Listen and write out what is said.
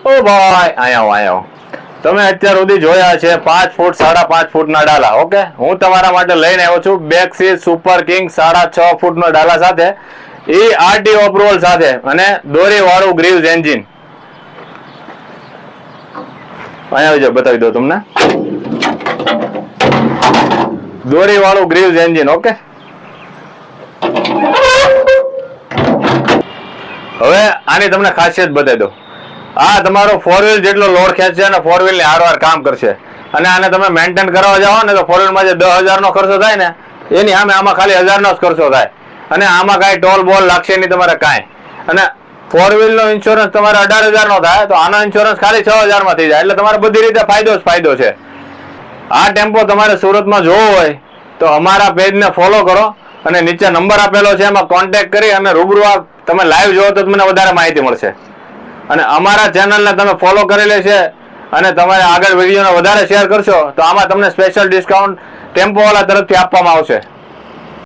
ઓ ભાઈ આયા તમે અત્યાર સુધી જોયા છે 5 ફૂટ 5.5 ફૂટના ડાલા. ઓકે, હું તમારા માટે લઈને આવ્યો છું બેક્સી સુપર કિંગ 6.5 ફૂટનો ડાલા સાથે, એ આરટીઓ અપ્રુવલ સાથે અને દોરી વાળું ગ્રીવ્સ એન્જિન. અહીંયા બતાવી દો તમને, દોરી વાળું ગ્રીવ્સ એન્જિન. ઓકે, હવે આની તમને ખાસિયત બતાવી દો. આ તમારો 4 વ્હીલ જેટલો લોડ ખેંચશે અને 4 વ્હીલ ની હારવાર કામ કરશે. અને આને તમે મેન્ટેન કરવા જાઓ ને તો 4 વ્હીલમાં જે 10,000 નો ખર્ચો થાય ને એની સામે આમાં ખાલી 1,000 નો જ ખર્ચો થાય. અને આમાં કાંઈ ટોલ બોલ લાગશે નહીં તમારે કાંઈ. અને 4 વ્હીલ નો ઇન્સ્યોરન્સ તમારે 18,000 નો થાય તો આનો ઇન્સ્યોરન્સ ખાલી 6,000 માં થઈ જાય. એટલે તમારે બધી રીતે ફાયદો છે. આ ટેમ્પો તમારે સુરતમાં જોવો હોય તો અમારા પેજને ફોલો કરો અને નીચે નંબર આપેલો છે એમાં કોન્ટેક્ટ કરી અને રૂબરૂ તમે લાઈવ જોવો તો તમને વધારે માહિતી મળશે. અને અમારા ચેનલને તમે ફોલો કરેલી છે અને તમારે આગળ વિડીયોને વધારે શેર કરશો તો આમાં તમને સ્પેશિયલ ડિસ્કાઉન્ટ ટેમ્પોવાળા તરફથી આપવામાં આવશે.